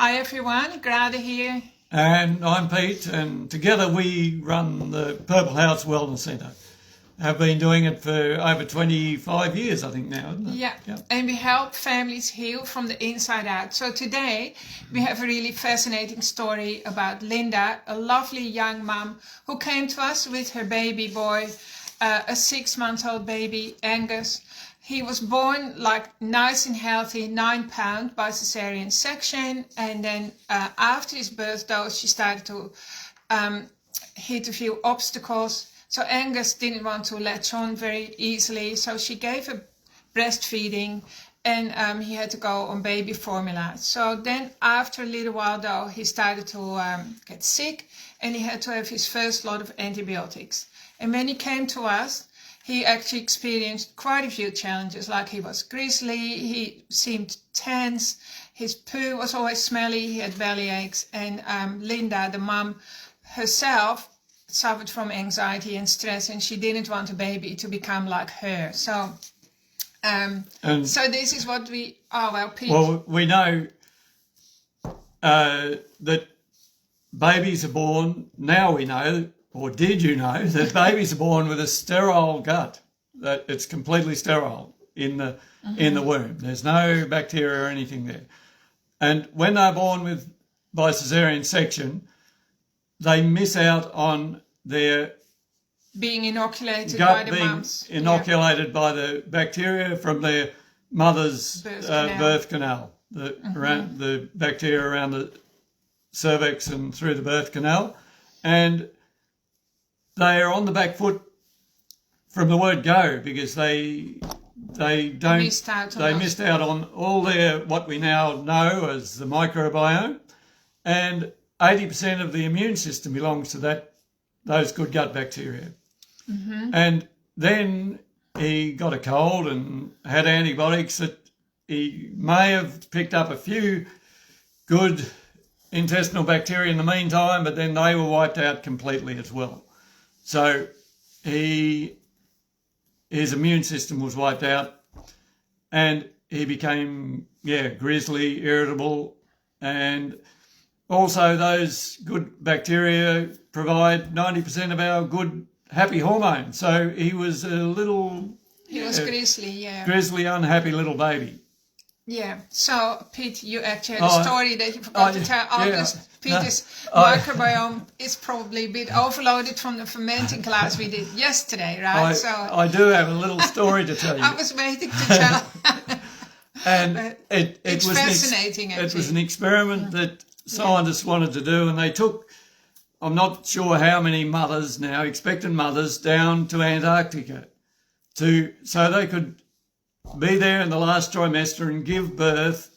Hi everyone, Grada here. And I'm Pete, and together we run the Purple House Wellness Centre. Have been doing it for over 25 years, I think now, isn't it? Yeah, and we help families heal from the inside out. So today we have a really fascinating story about Linda, a lovely young mum who came to us with her baby boy, a 6-month-old baby, Angus. He was born like nice and healthy, 9 pounds by cesarean section, and then after his birth though she started to hit a few obstacles. So Angus didn't want to latch on very easily, so she gave him breastfeeding, and he had to go on baby formula. So then after a little while though, he started to get sick, and he had to have his first lot of antibiotics. And when he came to us, he actually experienced quite a few challenges, like he was grizzly, he seemed tense, his poo was always smelly, he had belly aches, and Linda, the mum herself, suffered from anxiety and stress, and she didn't want a baby to become like her. So so this is what we... Oh, well, Pete. Well, we know that babies are born, now we know, or did you know, that babies are born with a sterile gut, that it's completely sterile in the womb. There's no bacteria or anything there. And when they're born by caesarean section, they miss out on their being inoculated gut by the mums. Inoculated by the bacteria from their mother's birth canal. Around the bacteria around the cervix and through the birth canal. And they are on the back foot from the word go, because they missed out on all their, what we now know as the microbiome, and 80% of the immune system belongs to those good gut bacteria. And then he got a cold and had antibiotics that he may have picked up a few good intestinal bacteria in the meantime, but then they were wiped out completely as well. So his immune system was wiped out, and he became, grizzly, irritable, and also those good bacteria provide 90% of our good happy hormones. So he was a little... He was grizzly, grizzly, unhappy little baby. Yeah. So, Pete, you actually had a story that you forgot to tell. Peter's microbiome is probably a bit overloaded from the fermenting class we did yesterday, right? I do have a little story to tell you. I was waiting to tell. And it's fascinating, it was an experiment that scientists wanted to do, and they took, I'm not sure how many mothers now, expectant mothers, down to Antarctica so they could be there in the last trimester and give birth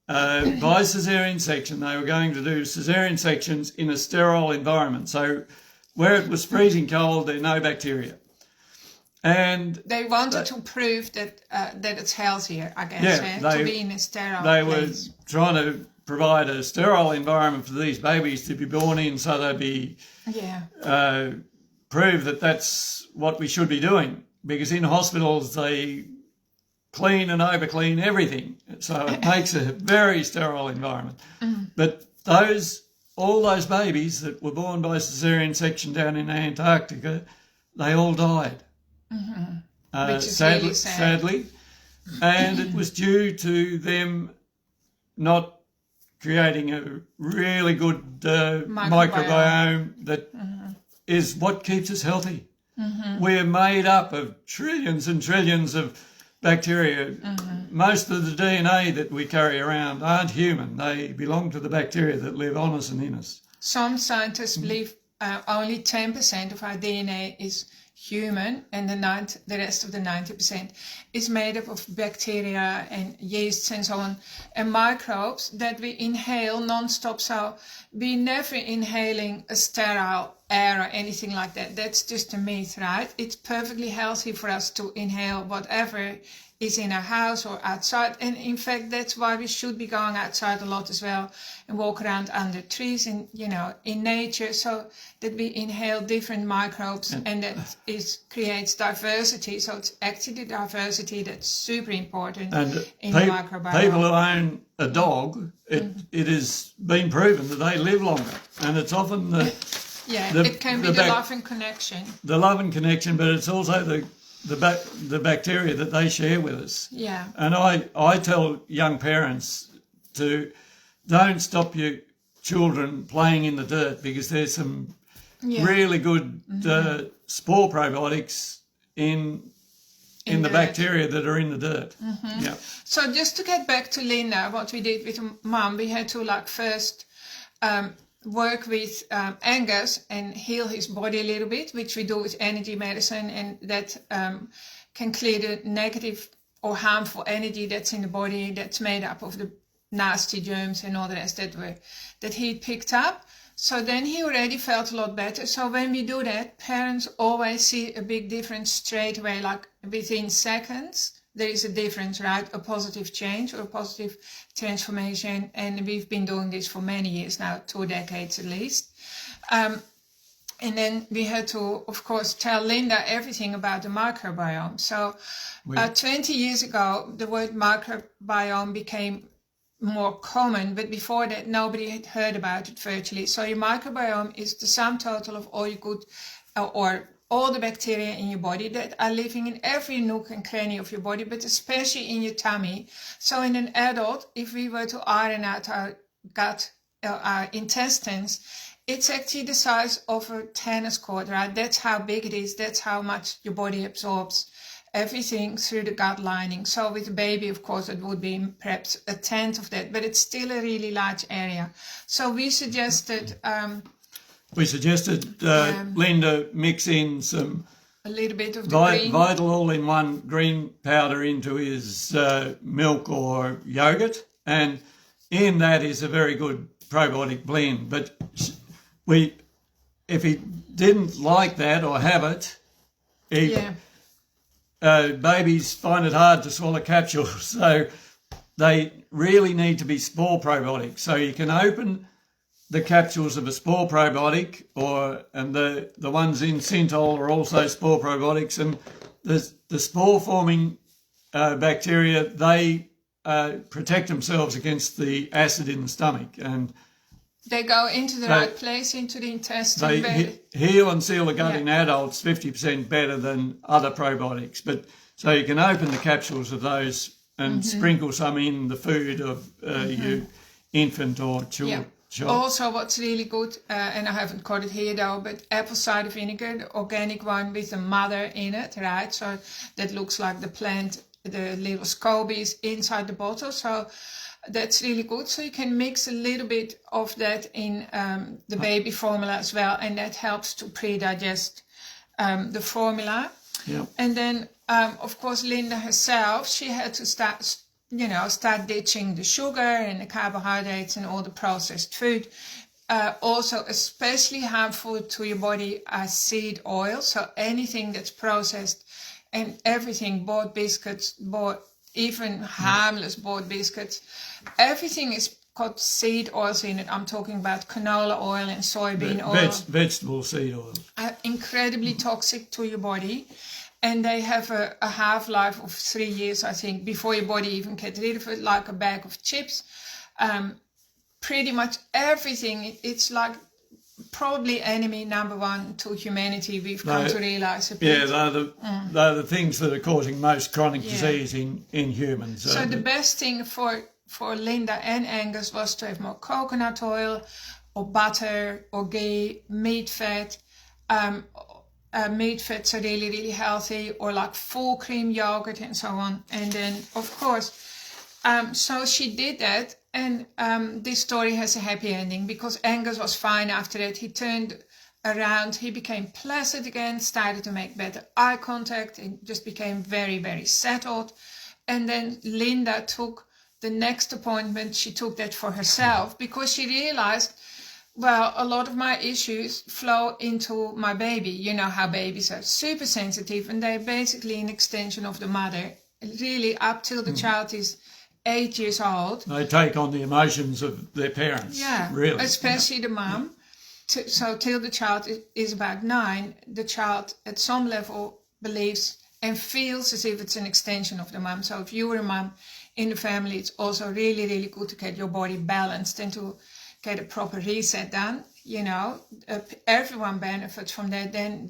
by caesarean section. They were going to do caesarean sections in a sterile environment. So where it was freezing cold, there are no bacteria. And they wanted to prove that it's healthier, I guess, to be in a sterile place. Were trying to provide a sterile environment for these babies to be born in, so they'd be prove that that's what we should be doing. Because in hospitals they clean and over-clean everything, so it makes a very sterile environment. But all those babies that were born by caesarean section down in Antarctica, they all died. Which is really sad. Sadly. And it was due to them not creating a really good microbiome that is what keeps us healthy. We're made up of trillions and trillions of bacteria. Most of the DNA that we carry around aren't human. They belong to the bacteria that live on us and in us. Some scientists believe only 10% of our DNA is human, and the rest of the 90% is made up of bacteria and yeasts and so on, and microbes that we inhale non-stop. So we're never inhaling a sterile air or anything like that. That's just a myth, right? It's perfectly healthy for us to inhale whatever is in our house or outside. And in fact, that's why we should be going outside a lot as well and walk around under trees and, in nature, so that we inhale different microbes and that creates diversity. So it's actually diversity that's super important in the microbiome. People who own a dog, it has been proven that they live longer, and it's often it can be the love and connection. The love and connection, but it's also the bacteria that they share with us. Yeah. And I tell young parents to don't stop your children playing in the dirt, because there's some really good spore probiotics in the bacteria that are in the dirt. Yeah. So just to get back to Linda, what we did with Mum, we had to first work with Angus and heal his body a little bit, which we do with energy medicine, and that can clear the negative or harmful energy that's in the body, that's made up of the nasty germs and all the rest that he picked up. So then he already felt a lot better. So when we do that, parents always see a big difference straight away, like within seconds. There is a difference, right? A positive change or a positive transformation. And we've been doing this for many years now, 2 decades at least. And then we had to, of course, tell Linda everything about the microbiome. So 20 years ago, the word microbiome became more common, but before that, nobody had heard about it virtually. So your microbiome is the sum total of all your good or all the bacteria in your body that are living in every nook and cranny of your body, but especially in your tummy. So in an adult, if we were to iron out our gut, our intestines, it's actually the size of a tennis court, right? That's how big it is. That's how much your body absorbs everything through the gut lining. So with a baby, of course, it would be perhaps a tenth of that, but it's still a really large area. So we suggested... Linda mix in a little bit of the green. Vital all-in-one green powder into his milk or yogurt, and in that is a very good probiotic blend. But if he didn't like that or have it, babies find it hard to swallow capsules, so they really need to be spore probiotics. So you can open the capsules of a spore probiotic, and the ones in Synthol are also spore probiotics, and the spore forming bacteria, they protect themselves against the acid in the stomach, and they go into the right place, into the intestine. They heal and seal the gut in adults 50% better than other probiotics. But so you can open the capsules of those and sprinkle some in the food of your infant or child. Also, what's really good, and I haven't got it here though, but apple cider vinegar, the organic one with the mother in it, right? So that looks like the plant, the little scobies inside the bottle. So that's really good. So you can mix a little bit of that in the baby formula as well, and that helps to pre-digest the formula. Yeah. And then, of course, Linda herself, she had to start ditching the sugar and the carbohydrates and all the processed food. Also, especially harmful to your body are seed oil. So anything that's processed and everything, boiled biscuits, even harmless boiled biscuits, everything is got seed oils in it. I'm talking about canola oil and soybean oil. Vegetable seed oil. Incredibly toxic to your body. And they have a half-life of 3 years, I think, before your body even gets rid of it, like a bag of chips. Pretty much everything, it's like probably enemy number one to humanity, we've come to realise a bit. Yeah, they're the things that are causing most chronic disease in humans. So the best thing for Linda and Angus was to have more coconut oil or butter or ghee, meat fat. Meat fats are really, really healthy, or like full cream yogurt and so on. And then, of course, so she did that. And this story has a happy ending because Angus was fine after that. He turned around, he became placid again, started to make better eye contact, and just became very, very settled. And then Linda took the next appointment, she took that for herself because she realized, well, a lot of my issues flow into my baby. You know how babies are super sensitive and they're basically an extension of the mother really up till the child is 8 years old. They take on the emotions of their parents. Yeah, really. Especially the mum. So till the child is about 9, the child at some level believes and feels as if it's an extension of the mum. So if you were a mum in the family, it's also really, really good to get your body balanced and to get a proper reset done. Everyone benefits from that. Then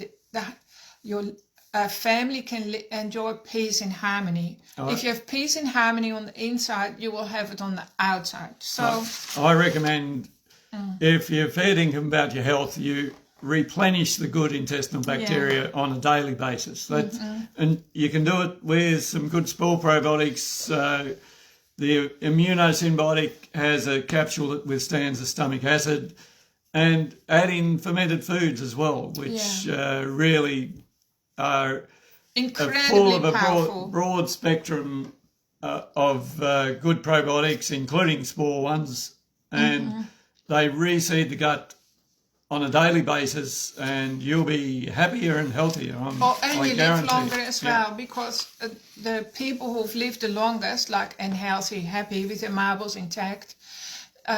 your family can enjoy peace and harmony. Oh, if you have peace and harmony on the inside, you will have it on the outside. So I recommend if you're fair income about your health, you replenish the good intestinal bacteria on a daily basis. And you can do it with some good spore probiotics. The immunosymbiotic has a capsule that withstands the stomach acid, and add in fermented foods as well, which really are full of a broad spectrum of good probiotics, including spore ones, and they reseed the gut on a daily basis, and you'll be happier and healthier. And you live longer as well, because the people who've lived the longest, and healthy, happy, with their marbles intact,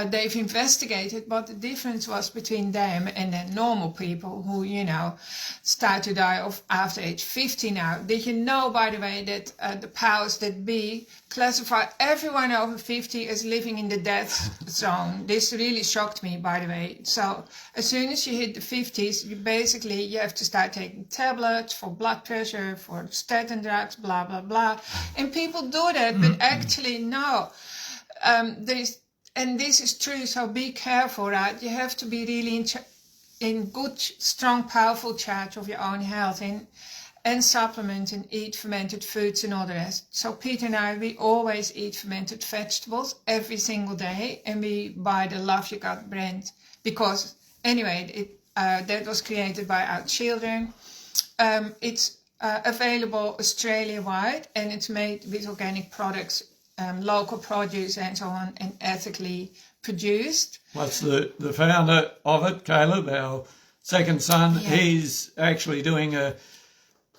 they've investigated what the difference was between them and the normal people who, start to die off after age 50 now. Did you know, by the way, that the powers that be classify everyone over 50 as living in the death zone? This really shocked me, by the way. So as soon as you hit the 50s, you have to start taking tablets for blood pressure, for statin drugs, blah, blah, blah. And people do that, but actually, no. And this is true, so be careful, right? You have to be really in good, strong, powerful charge of your own health and supplement and eat fermented foods and all the rest. So Peter and I, we always eat fermented vegetables every single day, and we buy the Love Your Gut brand because, anyway, that was created by our children. It's available Australia-wide, and it's made with organic products, local produce and so on, and ethically produced. What's the founder of it, Caleb, our second son, he's actually doing a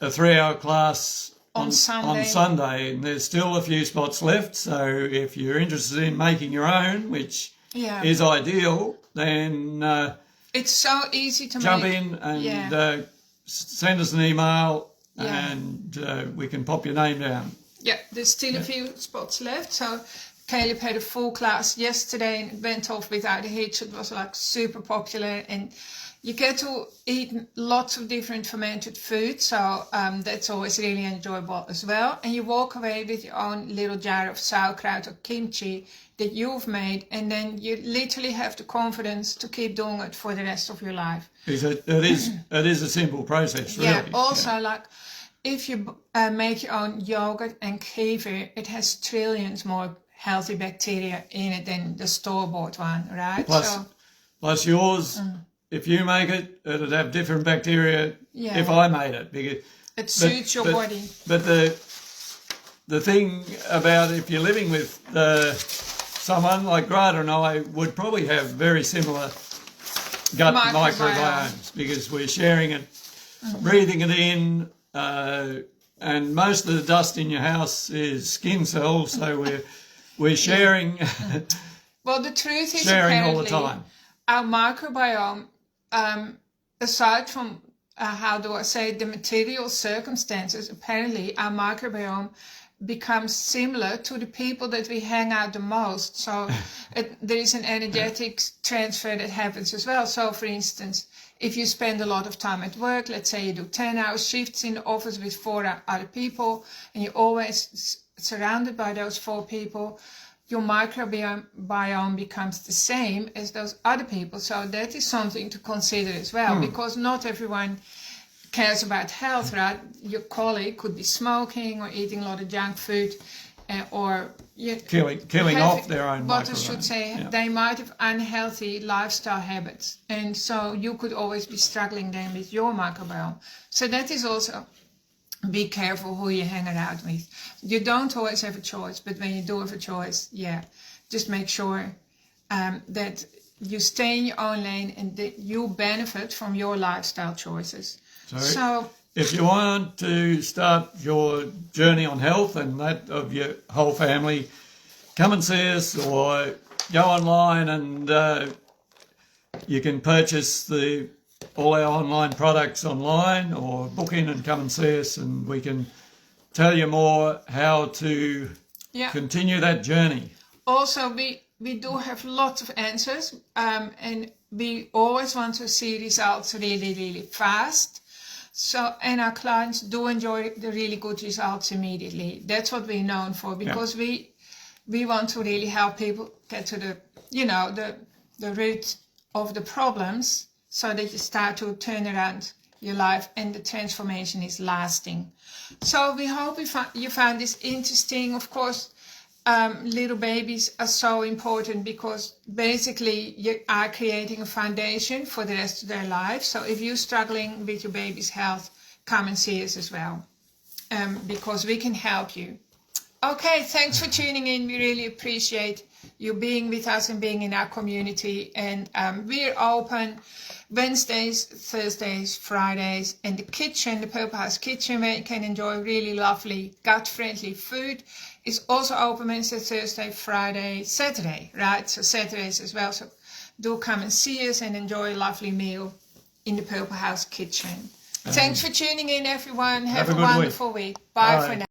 3-hour class on Sunday, and there's still a few spots left. So if you're interested in making your own, which is ideal, then it's so easy to jump in and send us an email, and we can pop your name down. Yeah, there's still a few spots left. So Caleb had a full class yesterday and it went off without a hitch. It was super popular, and you get to eat lots of different fermented foods. So that's always really enjoyable as well. And you walk away with your own little jar of sauerkraut or kimchi that you've made, and then you literally have the confidence to keep doing it for the rest of your life. It is a simple process, really. Yeah, also if you make your own yogurt and kefir, it has trillions more healthy bacteria in it than the store-bought one, right? Plus yours, if you make it, it'd have different bacteria if I made it. Because it suits your body. But the thing about if you're living with someone like Grada and I would probably have very similar gut microbiomes because we're sharing it, breathing it in, and most of the dust in your house is skin cells, so we're sharing. Well, the truth is sharing all the time. Our microbiome, aside from the material circumstances, apparently our microbiome becomes similar to the people that we hang out the most. So there is an energetic transfer that happens as well. So, for instance, if you spend a lot of time at work, let's say you do 10-hour shifts in the office with 4 other people, and you're always surrounded by those 4 people, your microbiome becomes the same as those other people. So that is something to consider as well, because not everyone cares about health, right? Your colleague could be smoking or eating a lot of junk food, or killing off their own what microbiome. I should say, they might have unhealthy lifestyle habits, and so you could always be struggling then with your microbiome. So that is also, be careful who you hang around with. You don't always have a choice, but when you do have a choice, just make sure that you stay in your own lane and that you benefit from your lifestyle choices. So if you want to start your journey on health and that of your whole family, come and see us or go online and you can purchase all our online products online or book in and come and see us and we can tell you more how to continue that journey. Also, we do have lots of answers and we always want to see results really, really fast. So, and our clients do enjoy the really good results immediately. That's what we're known for, because we want to really help people get to the root of the problems so that you start to turn around your life and the transformation is lasting. So we hope you found this interesting. Of course, little babies are so important because basically you are creating a foundation for the rest of their life. So if you're struggling with your baby's health, come and see us as well, because we can help you. Okay, thanks for tuning in. We really appreciate you being with us and being in our community. And we're open Wednesdays, Thursdays, Fridays, and the kitchen, the Purple House Kitchen, where you can enjoy really lovely, gut-friendly food, is also open Wednesday, Thursday, Friday, Saturday, right? So Saturdays as well. So do come and see us and enjoy a lovely meal in the Purple House Kitchen. Thanks for tuning in, everyone. Have a wonderful week. Bye for now.